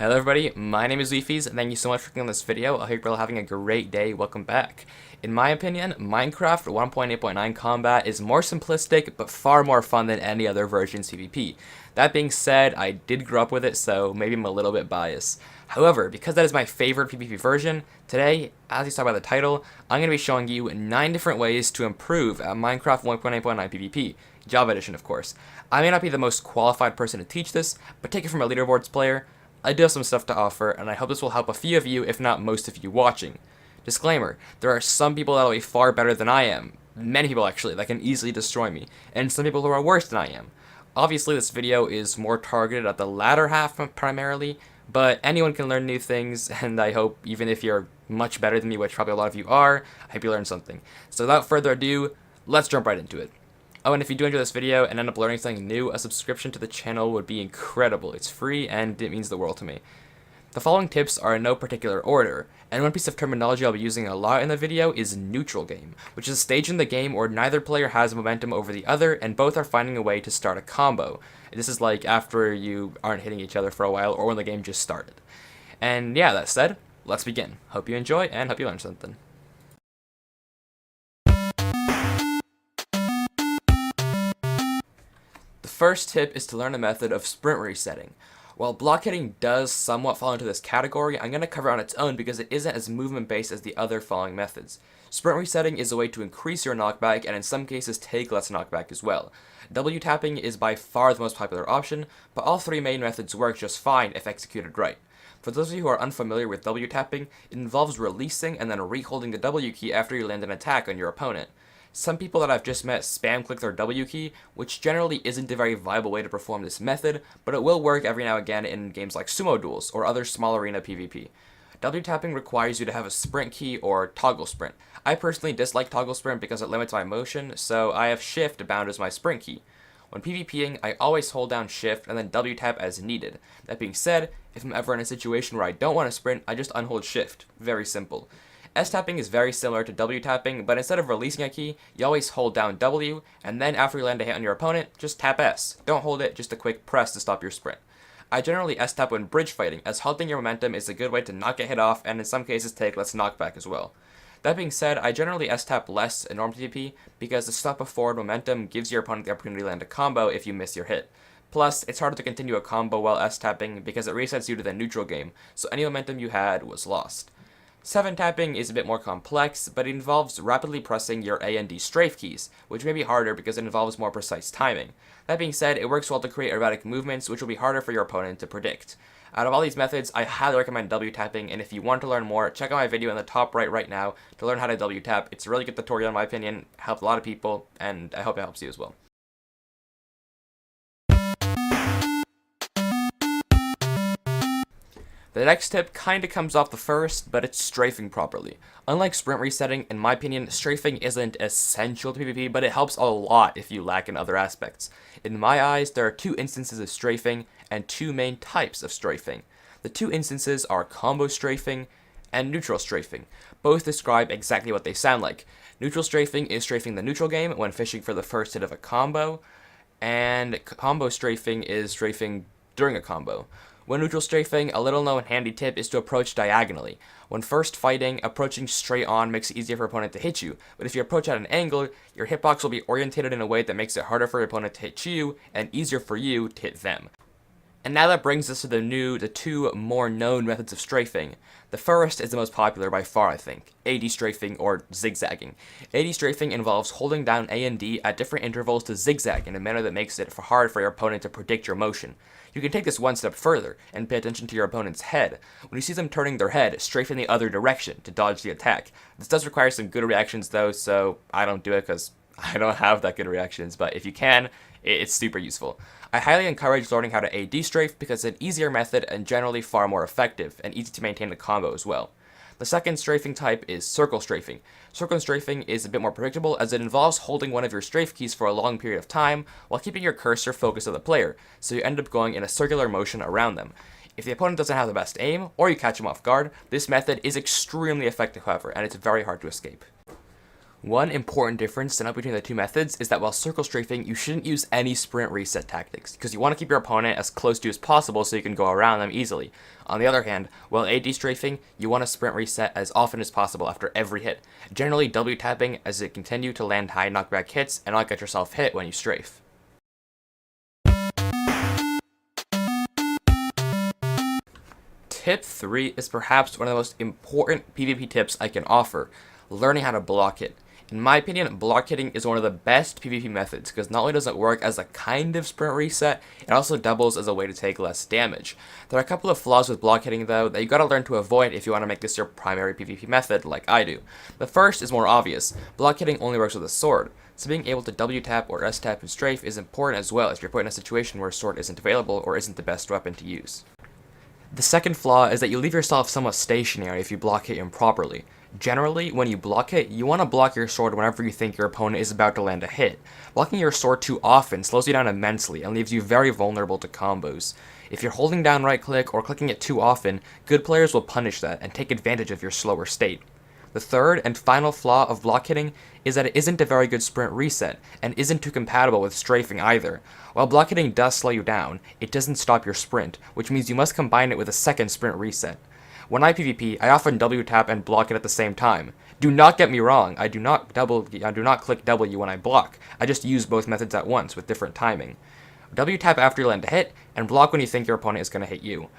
Hello everybody, my name is Leafies, and thank you so much for clicking on this video. I hope you're all having a great day. Welcome back. In my opinion, Minecraft 1.8.9 combat is more simplistic, but far more fun than any other version's PvP. That being said, I did grow up with it, so maybe I'm a little bit biased. However, because that is my favorite PvP version, today, as you saw by the title, I'm going to be showing you 9 different ways to improve at Minecraft 1.8.9 PvP. Java Edition, of course. I may not be the most qualified person to teach this, but take it from a leaderboards player. I do have some stuff to offer, and I hope this will help a few of you, if not most of you watching. Disclaimer, there are some people that will be far better than I am, many people actually, that can easily destroy me, and some people who are worse than I am. Obviously this video is more targeted at the latter half primarily, but anyone can learn new things, and I hope even if you're much better than me, which probably a lot of you are, I hope you learned something. So without further ado, let's jump right into it. Oh, and if you do enjoy this video and end up learning something new, a subscription to the channel would be incredible. It's free and it means the world to me. The following tips are in no particular order, and one piece of terminology I'll be using a lot in the video is neutral game, which is a stage in the game where neither player has momentum over the other and both are finding a way to start a combo. This is like after you aren't hitting each other for a while or when the game just started. And yeah, that said, let's begin. Hope you enjoy and hope you learn something. The first tip is to learn the method of sprint resetting. While block hitting does somewhat fall into this category, I'm going to cover it on its own because it isn't as movement based as the other following methods. Sprint resetting is a way to increase your knockback and in some cases take less knockback as well. W tapping is by far the most popular option, but all three main methods work just fine if executed right. For those of you who are unfamiliar with W tapping, it involves releasing and then re-holding the W key after you land an attack on your opponent. Some people that I've just met spam click their W key, which generally isn't a very viable way to perform this method, but it will work every now and again in games like sumo duels or other small arena PvP. W tapping requires you to have a sprint key or toggle sprint. I personally dislike toggle sprint because it limits my motion, so I have shift bound as my sprint key. When PvPing, I always hold down shift and then W tap as needed. That being said, if I'm ever in a situation where I don't want to sprint, I just unhold shift. Very simple. S-tapping is very similar to W-tapping, but instead of releasing a key, you always hold down W, and then after you land a hit on your opponent, just tap S. Don't hold it, just a quick press to stop your sprint. I generally S-tap when bridge fighting, as halting your momentum is a good way to not get hit off, and in some cases take less knockback as well. That being said, I generally S-tap less in normal PvP, because the stop of forward momentum gives your opponent the opportunity to land a combo if you miss your hit. Plus, it's harder to continue a combo while S-tapping because it resets you to the neutral game, so any momentum you had was lost. 7-tapping is a bit more complex, but it involves rapidly pressing your A and D strafe keys, which may be harder because it involves more precise timing. That being said, it works well to create erratic movements, which will be harder for your opponent to predict. Out of all these methods, I highly recommend W-tapping, and if you want to learn more, check out my video in the top right now to learn how to W-tap. It's a really good tutorial in my opinion, helped a lot of people, and I hope it helps you as well. The next tip kinda comes off the first, but it's strafing properly. Unlike sprint resetting, in my opinion, strafing isn't essential to PvP, but it helps a lot if you lack in other aspects. In my eyes, there are two instances of strafing, and two main types of strafing. The two instances are combo strafing and neutral strafing. Both describe exactly what they sound like. Neutral strafing is strafing the neutral game when fishing for the first hit of a combo, and combo strafing is strafing during a combo. When neutral strafing, a little known handy tip is to approach diagonally. When first fighting, approaching straight on makes it easier for your opponent to hit you, but if you approach at an angle, your hitbox will be orientated in a way that makes it harder for your opponent to hit you, and easier for you to hit them. And now that brings us to the two more known methods of strafing. The first is the most popular by far, I think, AD strafing or zigzagging. AD strafing involves holding down A and D at different intervals to zigzag in a manner that makes it hard for your opponent to predict your motion. You can take this one step further and pay attention to your opponent's head. When you see them turning their head, strafe in the other direction to dodge the attack. This does require some good reactions though, so I don't do it because I don't have that good reactions, but if you can, it's super useful. I highly encourage learning how to AD strafe because it's an easier method and generally far more effective, and easy to maintain the combo as well. The second strafing type is circle strafing. Circle strafing is a bit more predictable as it involves holding one of your strafe keys for a long period of time while keeping your cursor focused on the player, so you end up going in a circular motion around them. If the opponent doesn't have the best aim, or you catch him off guard, this method is extremely effective however, and it's very hard to escape. One important difference to note between the two methods is that while circle strafing, you shouldn't use any sprint reset tactics, because you want to keep your opponent as close to you as possible so you can go around them easily. On the other hand, while AD strafing, you want to sprint reset as often as possible after every hit, generally W tapping as it continue to land high knockback hits and not get yourself hit when you strafe. Tip 3 is perhaps one of the most important PvP tips I can offer, learning how to block hit. In my opinion, block hitting is one of the best PvP methods because not only does it work as a kind of sprint reset, it also doubles as a way to take less damage. There are a couple of flaws with block hitting though that you gotta learn to avoid if you want to make this your primary PvP method like I do. The first is more obvious. Block hitting only works with a sword, so being able to W tap or S tap and strafe is important as well if you're put in a situation where a sword isn't available or isn't the best weapon to use. The second flaw is that you leave yourself somewhat stationary if you block hit improperly. Generally, when you block hit, you want to block your sword whenever you think your opponent is about to land a hit. Blocking your sword too often slows you down immensely and leaves you very vulnerable to combos. If you're holding down right click or clicking it too often, good players will punish that and take advantage of your slower state. The third and final flaw of block hitting is that it isn't a very good sprint reset, and isn't too compatible with strafing either. While block hitting does slow you down, it doesn't stop your sprint, which means you must combine it with a second sprint reset. When I PvP, I often W tap and block it at the same time. Do not get me wrong, I do not click W when I block, I just use both methods at once with different timing. W tap after you land a hit, and block when you think your opponent is going to hit you.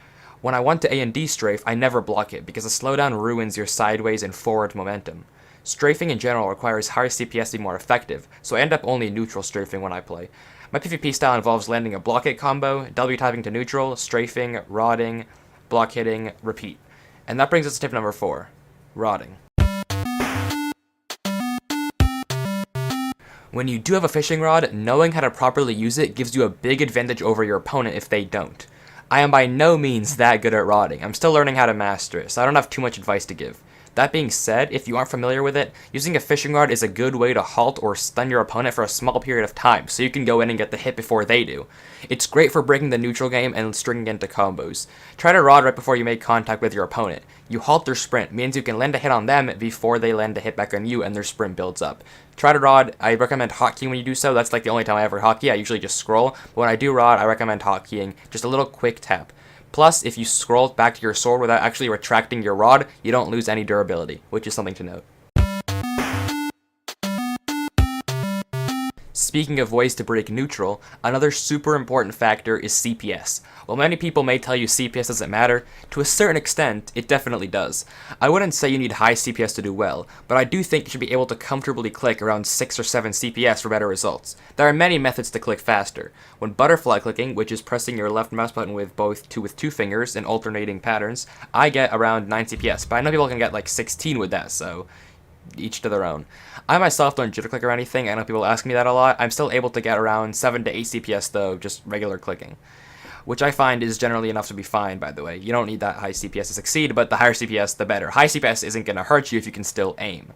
When I want to A and D strafe, I never block it because the slowdown ruins your sideways and forward momentum. Strafing in general requires higher CPS to be more effective, so I end up only neutral strafing when I play. My PvP style involves landing a block hit combo, W tapping to neutral, strafing, rodding, block hitting, repeat. And that brings us to tip number 4, rodding. When you do have a fishing rod, knowing how to properly use it gives you a big advantage over your opponent if they don't. I am by no means that good at rodding. I'm still learning how to master it, so I don't have too much advice to give. That being said, if you aren't familiar with it, using a fishing rod is a good way to halt or stun your opponent for a small period of time, so you can go in and get the hit before they do. It's great for breaking the neutral game and stringing into combos. Try to rod right before you make contact with your opponent. You halt their sprint, means you can land a hit on them before they land a hit back on you and their sprint builds up. Try to rod. I recommend hotkeying when you do so. That's like the only time I ever hotkey. I usually just scroll, but when I do rod, I recommend hotkeying, just a little quick tap. Plus, if you scroll back to your sword without actually retracting your rod, you don't lose any durability, which is something to note. Speaking of ways to break neutral, another super important factor is CPS. While many people may tell you CPS doesn't matter, to a certain extent, it definitely does. I wouldn't say you need high CPS to do well, but I do think you should be able to comfortably click around 6 or 7 CPS for better results. There are many methods to click faster. When butterfly clicking, which is pressing your left mouse button with two fingers in alternating patterns, I get around 9 CPS, but I know people can get like 16 with that, so each to their own. I myself don't jitter click or anything. I know people ask me that a lot. I'm still able to get around 7 to 8 CPS though, just regular clicking, which I find is generally enough to be fine, by the way. You don't need that high CPS to succeed, but the higher CPS, the better. High CPS isn't going to hurt you if you can still aim.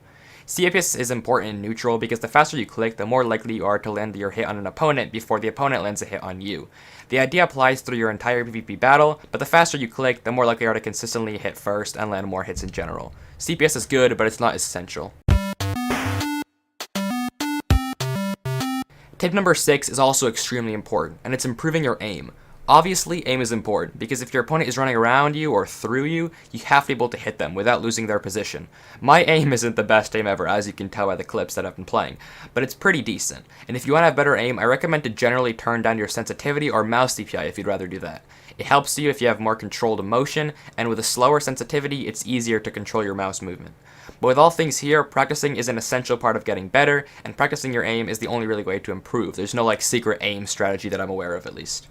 CPS is important in neutral because the faster you click, the more likely you are to land your hit on an opponent before the opponent lands a hit on you. The idea applies through your entire PvP battle, but the faster you click, the more likely you are to consistently hit first and land more hits in general. CPS is good, but it's not essential. Tip number 6 is also extremely important, and it's improving your aim. Obviously, aim is important, because if your opponent is running around you or through you, you have to be able to hit them without losing their position. My aim isn't the best aim ever, as you can tell by the clips that I've been playing, but it's pretty decent. And if you want to have better aim, I recommend to generally turn down your sensitivity or mouse DPI if you'd rather do that. It helps you if you have more controlled motion, and with a slower sensitivity, it's easier to control your mouse movement. But with all things here, practicing is an essential part of getting better, and practicing your aim is the only really way to improve. There's no like secret aim strategy that I'm aware of, at least.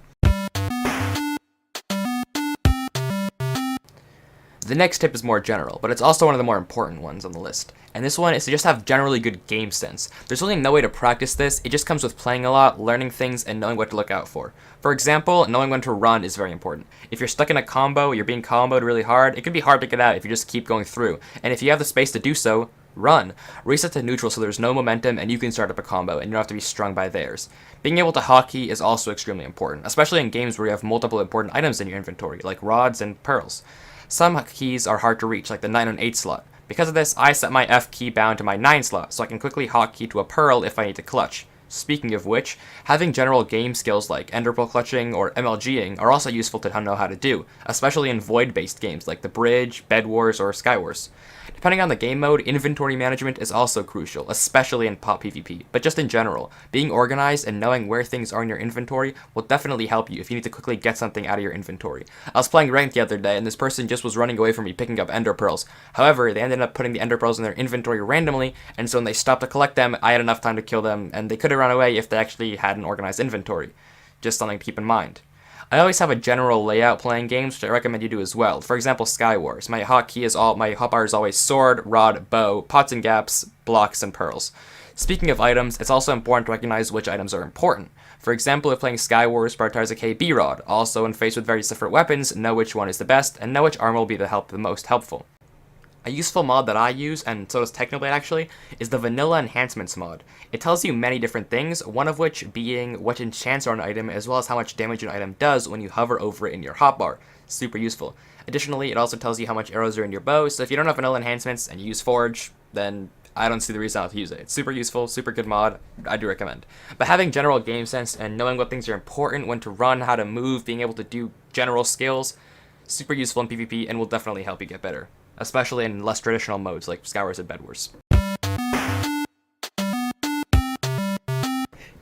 The next tip is more general, but it's also one of the more important ones on the list. And this one is to just have generally good game sense. There's really no way to practice this, it just comes with playing a lot, learning things, and knowing what to look out for. For example, knowing when to run is very important. If you're stuck in a combo, you're being comboed really hard, it can be hard to get out if you just keep going through. And if you have the space to do so, run. Reset to neutral so there's no momentum and you can start up a combo and you don't have to be strung by theirs. Being able to hotkey is also extremely important, especially in games where you have multiple important items in your inventory, like rods and pearls. Some keys are hard to reach, like the 9 and 8 slot, Because of this, I set my F key bound to my 9 slot, so I can quickly hotkey to a pearl if I need to clutch. Speaking of which, having general game skills like ender pearl clutching or MLGing are also useful to know how to do, especially in void-based games like The Bridge, Bed Wars, or Sky Wars. Depending on the game mode, inventory management is also crucial, especially in pop PvP, but just in general. Being organized and knowing where things are in your inventory will definitely help you if you need to quickly get something out of your inventory. I was playing ranked the other day, and this person just was running away from me picking up ender pearls. However, they ended up putting the ender pearls in their inventory randomly, and so when they stopped to collect them, I had enough time to kill them, and they could have run away if they actually had an organized inventory. Just something to keep in mind. I always have a general layout playing games, which I recommend you do as well. For example, Sky Wars. My hotbar is always sword, rod, bow, pots and gaps, blocks, and pearls. Speaking of items, it's also important to recognize which items are important. For example, if playing Sky Wars, prioritize a KB rod. Also, when faced with various different weapons, know which one is the best, and know which armor will be the most helpful. A useful mod that I use, and so does Technoblade actually, is the Vanilla Enhancements mod. It tells you many different things, one of which being what enchants are an item, as well as how much damage an item does when you hover over it in your hotbar. Super useful. Additionally, it also tells you how much arrows are in your bow, so if you don't have Vanilla Enhancements and you use Forge, then I don't see the reason not to use it. It's super useful, super good mod, I do recommend. But having general game sense and knowing what things are important, when to run, how to move, being able to do general skills, super useful in PvP and will definitely help you get better. Especially in less traditional modes like Sky Wars and Bed Wars.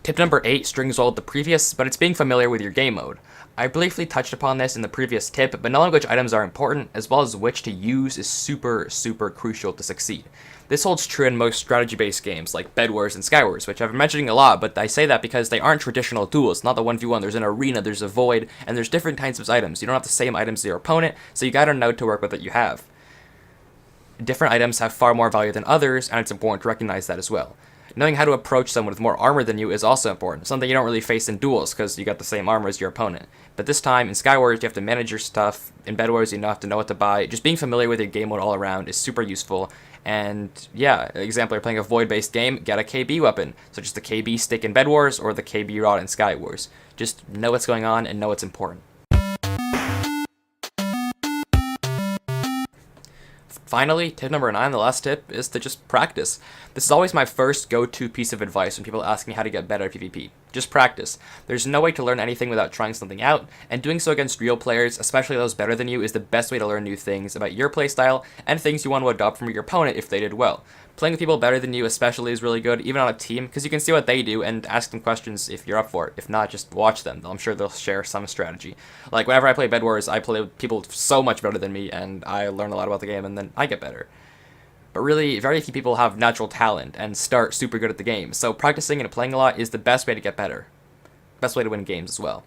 Tip number 8 strings well with the previous, but it's being familiar with your game mode. I briefly touched upon this in the previous tip, but knowing which items are important, as well as which to use, is super crucial to succeed. This holds true in most strategy-based games like Bed Wars and Sky Wars, which I've been mentioning a lot, but I say that because they aren't traditional duels, not the 1v1. There's an arena, there's a void, and there's different types of items. You don't have the same items as your opponent, so you gotta know to work with what you have. Different items have far more value than others, and it's important to recognize that as well. Knowing how to approach someone with more armor than you is also important, something you don't really face in duels because you got the same armor as your opponent. But this time, in Sky Wars, you have to manage your stuff. In Bed Wars, you have to know what to buy. Just being familiar with your game mode all around is super useful. And yeah, example, you're playing a void-based game, get a KB weapon, such as the KB stick in Bed Wars or the KB rod in Sky Wars. Just know what's going on and know what's important. Finally, tip number 9, the last tip, is to just practice. This is always my first go-to piece of advice when people ask me how to get better at PvP. Just practice. There's no way to learn anything without trying something out, and doing so against real players, especially those better than you, is the best way to learn new things about your playstyle and things you want to adopt from your opponent if they did well. Playing with people better than you especially is really good, even on a team, because you can see what they do and ask them questions if you're up for it. If not, just watch them. I'm sure they'll share some strategy. Like, whenever I play Bed Wars, I play with people so much better than me, and I learn a lot about the game, and then I get better. But really, very few people have natural talent and start super good at the game, so practicing and playing a lot is the best way to get better. Best way to win games as well.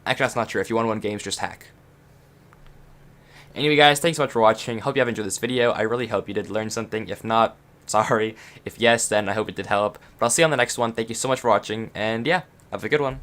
Actually, that's not true. If you want to win games, just hack. Anyway guys, thanks so much for watching. Hope you have enjoyed this video. I really hope you did learn something. If not, sorry. If yes, then I hope it did help. But I'll see you on the next one. Thank you so much for watching, and yeah, have a good one.